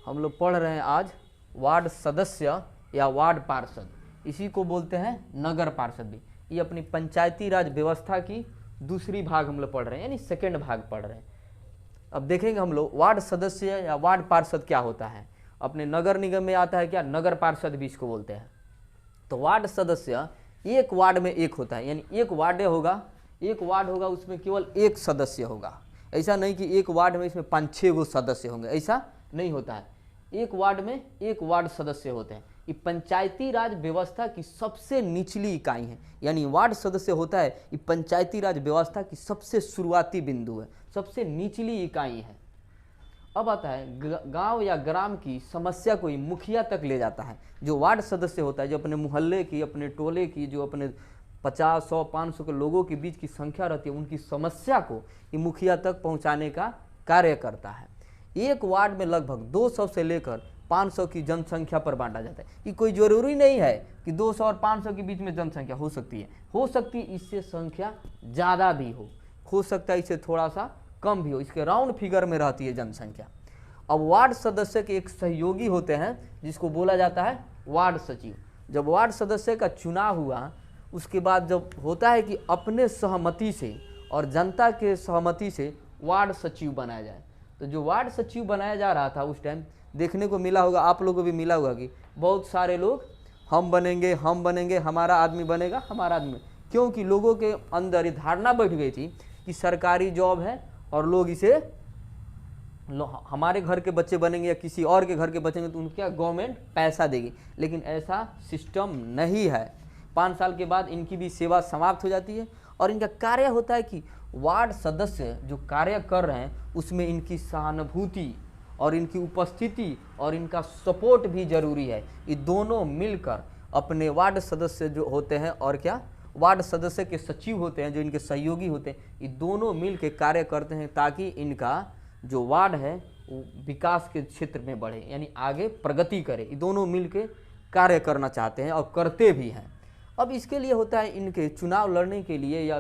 हम लोग पढ़ रहे हैं आज वार्ड सदस्य या वार्ड पार्षद, इसी को बोलते हैं नगर पार्षद भी। ये अपनी पंचायती राज व्यवस्था की दूसरी भाग हम लोग पढ़ रहे हैं, यानी सेकेंड भाग पढ़ रहे हैं। अब देखेंगे हम लोग वार्ड सदस्य या वार्ड पार्षद क्या होता है। अपने नगर निगम में आता है क्या, नगर पार्षद भी इसको बोलते हैं। तो वार्ड सदस्य एक वार्ड में एक होता है, यानी एक वार्ड होगा उसमें केवल एक सदस्य होगा। ऐसा नहीं कि एक वार्ड में इसमें 5-6 गो सदस्य होंगे, ऐसा नहीं होता है। एक वार्ड में एक वार्ड सदस्य होते हैं। ये पंचायती राज व्यवस्था की सबसे निचली इकाई है, यानी वार्ड सदस्य होता है ये पंचायती राज व्यवस्था की सबसे शुरुआती बिंदु है, सबसे निचली इकाई है। अब आता है गांव या ग्राम की समस्या को ही मुखिया तक ले जाता है। जो वार्ड सदस्य होता है, जो अपने मोहल्ले की, अपने टोले की, जो अपने 50, 100, 500 के लोगों के बीच की संख्या रहती है, उनकी समस्या को ये मुखिया तक पहुंचाने का कार्य करता है। एक वार्ड में लगभग 200 से लेकर 500 की जनसंख्या पर बांटा जाता है। ये कोई जरूरी नहीं है कि 200 और 500 के बीच में जनसंख्या हो सकती है, इससे संख्या ज़्यादा भी हो सकता है इससे थोड़ा सा कम भी हो, इसके राउंड फिगर में रहती है जनसंख्या। अब वार्ड सदस्य के एक सहयोगी होते हैं जिसको बोला जाता है वार्ड सचिव। जब वार्ड सदस्य का चुनाव हुआ उसके बाद जब होता है कि अपने सहमति से और जनता के सहमति से वार्ड सचिव बनाया जाए, तो जो वार्ड सचिव बनाया जा रहा था उस टाइम देखने को मिला होगा, आप लोगों को भी मिला होगा कि बहुत सारे लोग हम बनेंगे, हमारा आदमी बनेगा, हमारा आदमी, क्योंकि लोगों के अंदर ये धारणा बैठ गई थी कि सरकारी जॉब है और लोग इसे हमारे घर के बच्चे बनेंगे या किसी और के घर के बचेंगे तो उनके गवर्नमेंट पैसा देगी। लेकिन ऐसा सिस्टम नहीं है। 5 साल के बाद इनकी भी सेवा समाप्त हो जाती है और इनका कार्य होता है कि वार्ड सदस्य जो कार्य कर रहे हैं उसमें इनकी सहानुभूति और इनकी उपस्थिति और इनका सपोर्ट भी जरूरी है। ये दोनों मिलकर अपने वार्ड सदस्य जो होते हैं और क्या वार्ड सदस्य के सचिव होते हैं, जो इनके सहयोगी होते हैं, ये दोनों मिल के कार्य करते हैं ताकि इनका जो वार्ड है वो विकास के क्षेत्र में बढ़े, यानी आगे प्रगति करे। ये दोनों मिल के कार्य करना चाहते हैं और करते भी हैं। अब इसके लिए होता है इनके चुनाव लड़ने के लिए या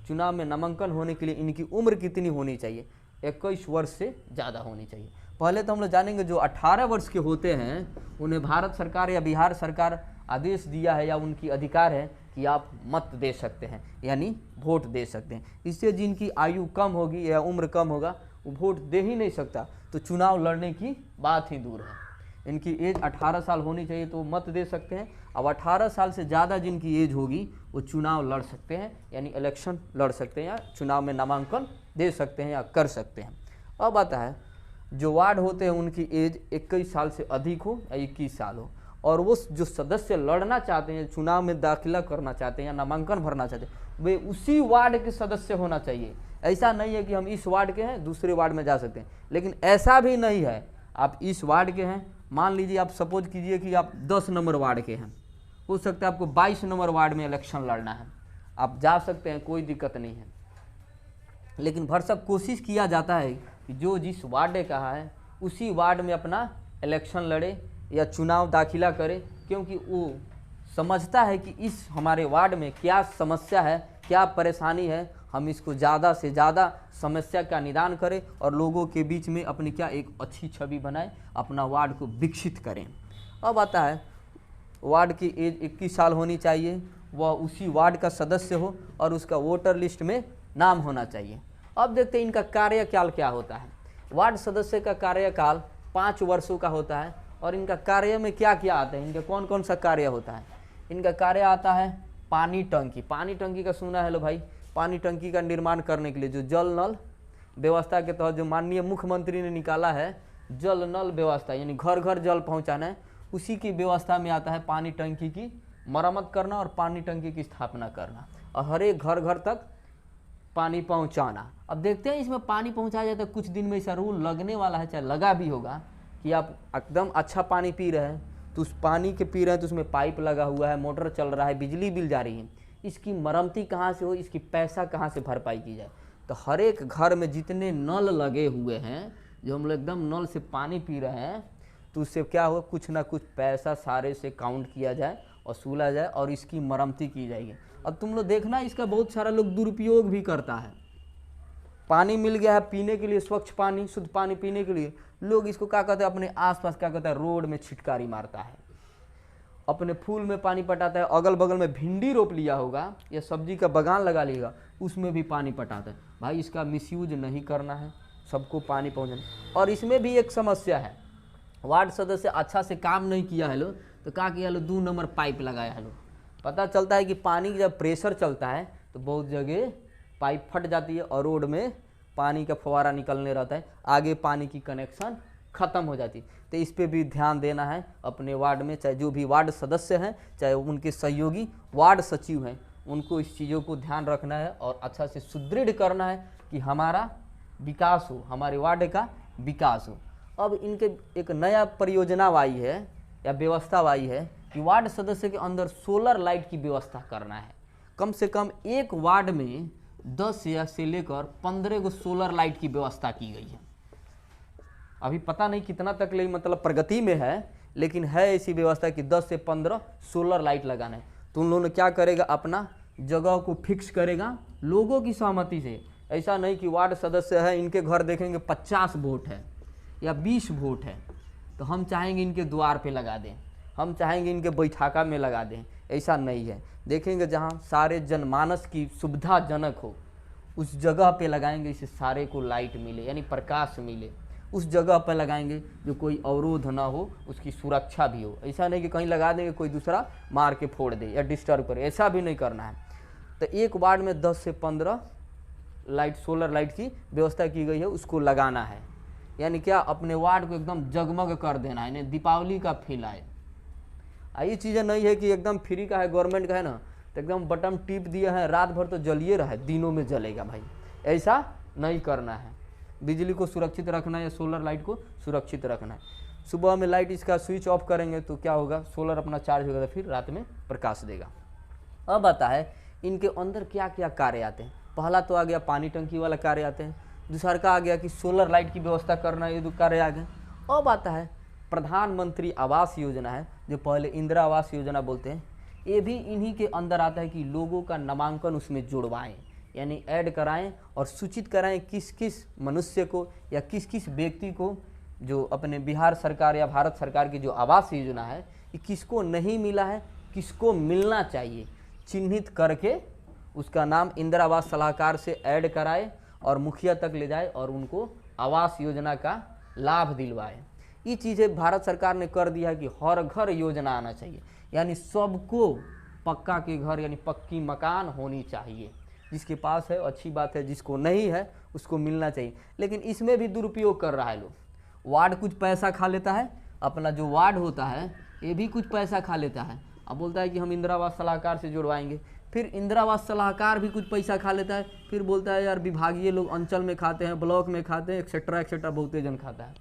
चुनाव में नामांकन होने के लिए इनकी उम्र कितनी होनी चाहिए, 21 वर्ष से ज़्यादा होनी चाहिए। पहले तो हम लोग जानेंगे जो 18 वर्ष के होते हैं उन्हें भारत सरकार या बिहार सरकार आदेश दिया है या उनकी अधिकार है कि आप मत दे सकते हैं, यानी वोट दे सकते हैं। इससे जिनकी आयु कम होगी या उम्र कम होगा वो वोट दे ही नहीं सकता, तो चुनाव लड़ने की बात ही दूर है। इनकी एज 18 साल होनी चाहिए तो मत दे सकते हैं। अब 18 साल से ज़्यादा जिनकी एज होगी वो चुनाव लड़ सकते हैं, यानी इलेक्शन लड़ सकते हैं या चुनाव में नामांकन दे सकते हैं या कर सकते हैं। अब आता है जो वार्ड होते हैं उनकी एज 21 साल से अधिक हो या 21 साल हो, और वो जो सदस्य लड़ना चाहते हैं, चुनाव में दाखिला करना चाहते हैं या नामांकन भरना चाहते हैं, वे उसी वार्ड के सदस्य होना चाहिए। ऐसा नहीं है कि हम इस वार्ड के हैं दूसरे वार्ड में जा सकते हैं, लेकिन ऐसा भी नहीं है आप इस वार्ड के हैं, मान लीजिए आप सपोज कीजिए कि आप 10 नंबर वार्ड के हैं, हो सकता है आपको 22 नंबर वार्ड में इलेक्शन लड़ना है, आप जा सकते हैं, कोई दिक्कत नहीं है। लेकिन भरसक कोशिश किया जाता है कि जो जिस वार्ड का है उसी वार्ड में अपना इलेक्शन लड़े या चुनाव दाखिला करे, क्योंकि वो समझता है कि इस हमारे वार्ड में क्या समस्या है, क्या परेशानी है, हम इसको ज़्यादा से ज़्यादा समस्या का निदान करें और लोगों के बीच में अपनी क्या एक अच्छी छवि बनाएं, अपना वार्ड को विकसित करें। अब आता है वार्ड की एज 21 साल होनी चाहिए, वह उसी वार्ड का सदस्य हो और उसका वोटर लिस्ट में नाम होना चाहिए। अब देखते हैं इनका कार्यकाल क्या होता है। वार्ड सदस्य का कार्यकाल 5 वर्षों का होता है और इनका कार्य में क्या क्या आता है, इनका कौन कौन सा कार्य होता है। इनका कार्य आता है पानी टंकी। पानी टंकी का सुना है लो भाई, पानी टंकी का निर्माण करने के लिए जो जल नल व्यवस्था के तहत जो माननीय मुख्यमंत्री ने निकाला है जल नल व्यवस्था, यानी घर घर जल पहुंचाना है, उसी की व्यवस्था में आता है पानी टंकी की मरम्मत करना और पानी टंकी की स्थापना करना और हर एक घर घर तक पानी पहुंचाना। अब देखते हैं इसमें पानी पहुंचाया जाता है, कुछ दिन में ऐसा रूल लगने वाला है, चाहे लगा भी होगा कि आप एकदम अच्छा पानी पी रहे हैं तो उस पानी के पी रहे हैं तो उसमें पाइप लगा हुआ है, मोटर चल रहा है, बिजली बिल जा रही है, इसकी मरम्मती कहाँ से हो, इसकी पैसा कहाँ से भरपाई की जाए। तो हर एक घर में जितने नल लगे हुए हैं, जो हम लोग एकदम नल से पानी पी रहे हैं, तो उससे क्या हो, कुछ ना कुछ पैसा सारे से काउंट किया जाए, वसूला जाए और इसकी मरम्मती की जाएगी। अब तुम लोग देखना इसका बहुत सारा लोग दुरुपयोग भी करता है। पानी मिल गया है पीने के लिए, स्वच्छ पानी, शुद्ध पानी पीने के लिए, लोग इसको क्या कहते हैं, अपने आसपास क्या कहते हैं, रोड में छिटकारी मारता है, अपने फूल में पानी पटाता है, अगल बगल में भिंडी रोप लिया होगा या सब्जी का बगान लगा लिएगा उसमें भी पानी पटाता है। भाई इसका मिसयूज नहीं करना है, सबको पानी पहुँचाना। और इसमें भी एक समस्या है, वार्ड सदस्य अच्छा से काम नहीं किया है लो तो क्या किया लो, 2 नंबर पाइप लगाया है लो। पता चलता है कि पानी का जब प्रेशर चलता है तो बहुत जगह पाइप फट जाती है और रोड में पानी का फव्वारा निकलने रहता है, आगे पानी की कनेक्शन ख़त्म हो जाती है। तो इस पे भी ध्यान देना है अपने वार्ड में, चाहे जो भी वार्ड सदस्य हैं, चाहे उनके सहयोगी वार्ड सचिव हैं, उनको इस चीज़ों को ध्यान रखना है और अच्छा से सुदृढ़ करना है कि हमारा विकास हो, हमारे वार्ड का विकास हो। अब इनके एक नया परियोजना आई है या व्यवस्था आई है कि वार्ड सदस्य के अंदर सोलर लाइट की व्यवस्था करना है। कम से कम एक वार्ड में 10 या से लेकर 15 गो सोलर लाइट की व्यवस्था की गई है। अभी पता नहीं कितना तक ले मतलब प्रगति में है, लेकिन है ऐसी व्यवस्था कि 10 से 15 सोलर लाइट लगाना है। तो उन लोगों ने क्या करेगा, अपना जगह को फिक्स करेगा लोगों की सहमति से। ऐसा नहीं कि वार्ड सदस्य है, इनके घर देखेंगे 50 वोट है या 20 वोट है तो हम चाहेंगे इनके द्वार पे लगा दें, हम चाहेंगे इनके बैठाका में लगा दें, ऐसा नहीं है। देखेंगे जहाँ सारे जनमानस की सुविधाजनक हो उस जगह पे लगाएंगे, इससे सारे को लाइट मिले यानी प्रकाश मिले। उस जगह पर लगाएंगे जो कोई अवरोध ना हो, उसकी सुरक्षा भी हो। ऐसा नहीं कि कहीं लगा देंगे कोई दूसरा मार के फोड़ दे या डिस्टर्ब करे, ऐसा भी नहीं करना है। तो एक वार्ड में 10 से 15 लाइट, सोलर लाइट की व्यवस्था की गई है, उसको लगाना है। यानी क्या, अपने वार्ड को एकदम जगमग कर देना है, यानी दीपावली का फील आए। ये चीज़ें नहीं है कि एकदम फ्री का है, गवर्नमेंट का है ना, तो एकदम बटन टिप दिया है रात भर तो जलिए रहा है, दिनों में जलेगा। भाई ऐसा नहीं करना है। बिजली को सुरक्षित रखना है या सोलर लाइट को सुरक्षित रखना है। सुबह में लाइट इसका स्विच ऑफ करेंगे तो क्या होगा, सोलर अपना चार्ज होगा तो फिर रात में प्रकाश देगा। अब आता है इनके अंदर क्या क्या कार्य आते हैं। पहला तो आ गया पानी टंकी वाला कार्य आते हैं, दूसरा का आ गया कि सोलर लाइट की व्यवस्था करना, ये 2 कार्य आ गए। अब आता है प्रधानमंत्री आवास योजना है, जो पहले इंदिरा आवास योजना बोलते हैं, ये भी इन्हीं के अंदर आता है कि लोगों का नामांकन उसमें जुड़वाएं, यानी ऐड कराएं और सूचित कराएं किस किस मनुष्य को या किस किस व्यक्ति को जो अपने बिहार सरकार या भारत सरकार की जो आवास योजना है ये किसको नहीं मिला है, किसको मिलना चाहिए, चिन्हित करके उसका नाम इंदिरा आवास सलाहकार से ऐड कराए और मुखिया तक ले जाए और उनको आवास योजना का लाभ दिलवाए। ये चीज़ें भारत सरकार ने कर दिया है कि हर घर योजना आना चाहिए, यानी सबको पक्का के घर यानी पक्की मकान होनी चाहिए। जिसके पास है अच्छी बात है, जिसको नहीं है उसको मिलना चाहिए। लेकिन इसमें भी दुरुपयोग कर रहा है लोग। वार्ड कुछ पैसा खा लेता है, अपना जो वार्ड होता है ये भी कुछ पैसा खा लेता है। अब बोलता है कि हम इंदिरा आवास सलाहकार से जुड़वाएंगे, फिर इंदिरा आवास सलाहकार भी कुछ पैसा खा लेता है, फिर बोलता है यार विभागीय लोग अंचल में खाते हैं, ब्लॉक में खाते हैं, एक्सेट्रा एक्सेट्रा, बहुते जन खाता है,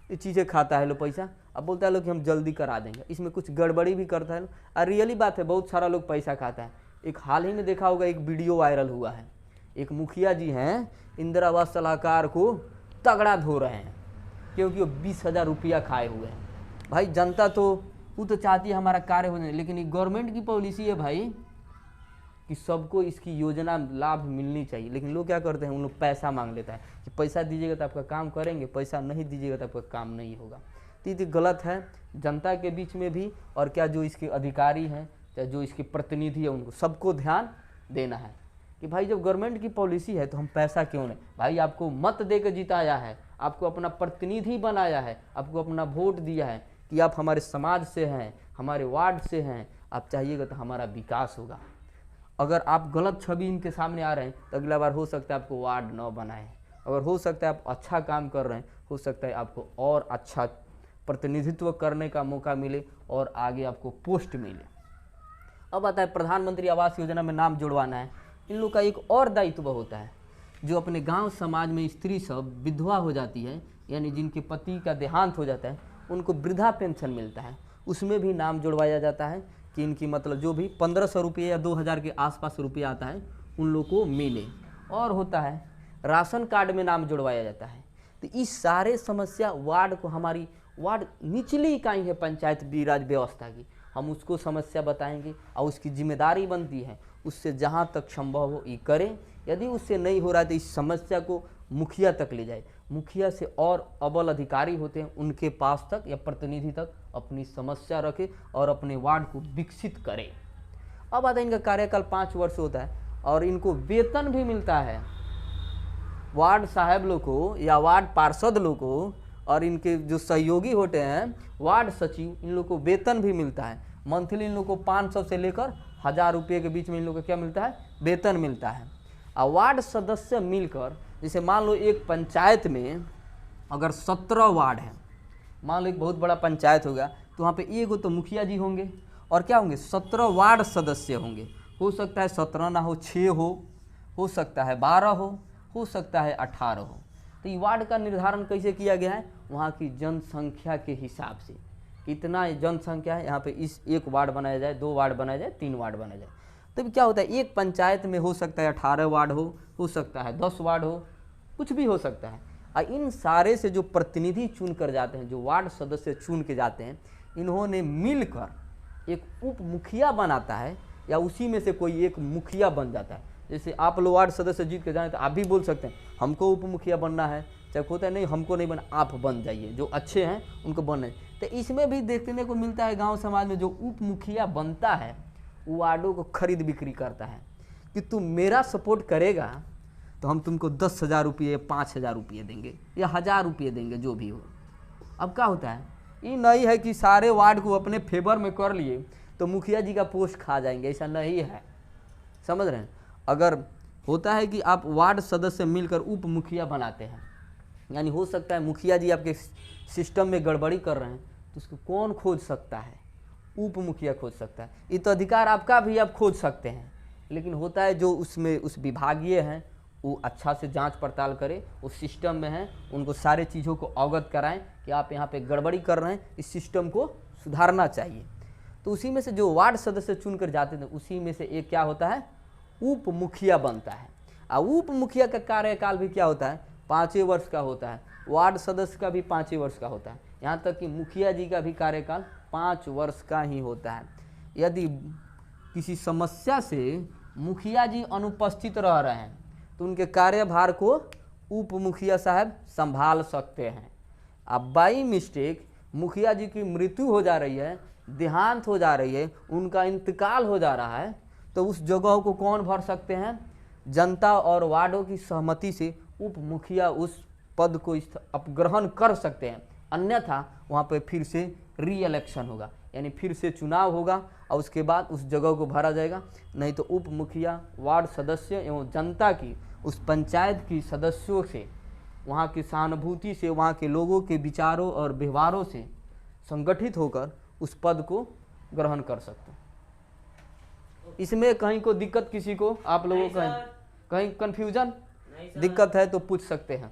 ये चीज़ें खाता है लोग पैसा। अब बोलता है लोग कि हम जल्दी करा देंगे, इसमें कुछ गड़बड़ी भी करता है। और रियली बात है, बहुत सारा लोग पैसा खाता है। एक हाल ही में देखा होगा, एक वीडियो वायरल हुआ है, एक मुखिया जी हैं इंदिरा आवास सलाहकार को तगड़ा धो रहे हैं क्योंकि वो 20,000 रुपया खाए हुए हैं। भाई जनता तो वो तो चाहती है हमारा कार्य हो जाए, लेकिन ये गवर्नमेंट की पॉलिसी है भाई कि सबको इसकी योजना लाभ मिलनी चाहिए। लेकिन लोग क्या करते हैं, उन लोग पैसा मांग लेता है कि पैसा दीजिएगा तो आपका काम करेंगे, पैसा नहीं दीजिएगा तो आपका काम नहीं होगा। तो ये गलत है जनता के बीच में भी, और क्या जो इसके अधिकारी हैं चाहे जो इसके प्रतिनिधि है उनको सबको ध्यान देना है कि भाई जब गवर्नमेंट की पॉलिसी है तो हम पैसा क्यों नहीं। भाई आपको मत दे के जिताया है, आपको अपना प्रतिनिधि बनाया है, आपको अपना वोट दिया है कि आप हमारे समाज से हैं, हमारे वार्ड से हैं, आप चाहिएगा तो हमारा विकास होगा। अगर आप गलत छवि इनके सामने आ रहे हैं तो अगला बार हो सकता है आपको वार्ड न बनाए। अगर हो सकता है आप अच्छा काम कर रहे हैं, हो सकता है आपको और अच्छा प्रतिनिधित्व करने का मौका मिले और आगे आपको पोस्ट मिले। अब आता है प्रधानमंत्री आवास योजना में नाम जुड़वाना है। इन लोग का एक और दायित्व होता है, जो अपने गांव समाज में स्त्री सब विधवा हो जाती है, यानी जिनके पति का देहांत हो जाता है, उनको वृद्धा पेंशन मिलता है, उसमें भी नाम जुड़वाया जाता है कि इनकी मतलब जो भी 1500 रुपये या 2000 के आसपास रुपये आता है उन लोग को मिले। और होता है राशन कार्ड में नाम जुड़वाया जाता है। तो इस सारे समस्या वार्ड को, हमारी वार्ड निचली इकाई है पंचायत राज व्यवस्था की, हम उसको समस्या बताएंगे और उसकी जिम्मेदारी बनती है उससे जहाँ तक संभव हो ये करें, यदि उससे नहीं हो रहा है तो इस समस्या को मुखिया तक ले जाए, मुखिया से और अबल अधिकारी होते हैं उनके पास तक या प्रतिनिधि तक अपनी समस्या रखे और अपने वार्ड को विकसित करे। अब आता है इनका कार्यकाल 5 वर्ष होता है और इनको वेतन भी मिलता है। वार्ड साहब लोग को या वार्ड पार्षद लोग को और इनके जो सहयोगी होते हैं वार्ड सचिव, इन लोग को वेतन भी मिलता है। मंथली इन लोग को 500 से लेकर 1000 रुपये के बीच में इन लोग को क्या मिलता है, वेतन मिलता है। और वार्ड सदस्य मिलकर, जैसे मान लो एक पंचायत में अगर 17 वार्ड है, मान लो एक बहुत बड़ा पंचायत होगा, तो वहाँ पे एगो तो मुखिया जी होंगे और क्या होंगे 17 वार्ड सदस्य होंगे। हो सकता है 17 ना हो, 6 हो सकता है 12 हो सकता है 18 हो। तो ये वार्ड का निर्धारण कैसे किया गया है, वहाँ की जनसंख्या के हिसाब से, कितना जनसंख्या है यहाँ पे इस एक वार्ड बनाया जाए, 2 वार्ड बनाया जाए, 3 वार्ड बनाया जाए। तब क्या होता है एक पंचायत में हो सकता है 18 वार्ड हो सकता है 10 वार्ड हो, कुछ भी हो सकता है। और इन सारे से जो प्रतिनिधि चुन कर जाते हैं, जो वार्ड सदस्य चुन के जाते हैं, इन्होंने मिलकर एक उप मुखिया बनाता है या उसी में से कोई एक मुखिया बन जाता है। जैसे आप लोग वार्ड सदस्य जीत के जाए तो आप भी बोल सकते हैं हमको उप मुखिया बनना है, चाहे होता है नहीं हमको नहीं बना, आप बन जाइए, जो अच्छे हैं उनको बनना है। तो इसमें भी देखने को मिलता है गांव समाज में जो उप मुखिया बनता है वो वार्डों को खरीद बिक्री करता है कि तुम मेरा सपोर्ट करेगा तो हम तुमको 10,000 रुपये 5,000 रुपये देंगे या 1,000 रुपये देंगे, जो भी हो। अब क्या होता है, ये नहीं है कि सारे वार्ड को अपने फेवर में कर लिए तो मुखिया जी का पोस्ट खा जाएंगे, ऐसा नहीं है, समझ रहे हैं। अगर होता है कि आप वार्ड सदस्य मिलकर उप मुखिया बनाते हैं, यानी हो सकता है मुखिया जी आपके सिस्टम में गड़बड़ी कर रहे हैं तो उसको कौन खोज सकता है, उप मुखिया खोज सकता है। ये तो अधिकार आपका भी आप खोज सकते हैं, लेकिन होता है जो उसमें उस विभागीय हैं वो अच्छा से जांच पड़ताल करे, उस सिस्टम में हैं, उनको सारे चीज़ों को अवगत कराएं कि आप यहाँ पे गड़बड़ी कर रहे हैं, इस सिस्टम को सुधारना चाहिए। तो उसी में से जो वार्ड सदस्य चुन कर जाते थे उसी में से एक क्या होता है, उप मुखिया बनता है। और उप मुखिया का कार्यकाल भी क्या होता है, 5 वर्ष का होता है। वार्ड सदस्य का भी 5 वर्ष का होता है, यहाँ तक कि मुखिया जी का भी कार्यकाल 5 वर्ष का ही होता है। यदि किसी समस्या से मुखिया जी अनुपस्थित रह रहे हैं तो उनके कार्यभार को उप मुखिया साहब संभाल सकते हैं। अब बाई मिस्टेक मुखिया जी की मृत्यु हो जा रही है, देहांत हो जा रही है, उनका इंतकाल हो जा रहा है, तो उस जगह को कौन भर सकते हैं, जनता और वार्डों की सहमति से उप मुखिया उस पद को अपग्रहण कर सकते हैं। अन्यथा वहाँ पर फिर से री इलेक्शन होगा, यानी फिर से चुनाव होगा और उसके बाद उस जगह को भरा जाएगा। नहीं तो उप मुखिया वार्ड सदस्य एवं जनता की, उस पंचायत की सदस्यों से, वहाँ की सहानुभूति से, वहाँ के लोगों के विचारों और व्यवहारों से संगठित होकर उस पद को ग्रहण कर सकते हैं। इसमें कहीं को दिक्कत किसी को, आप लोगों को कहीं कन्फ्यूजन दिक्कत है तो पूछ सकते हैं।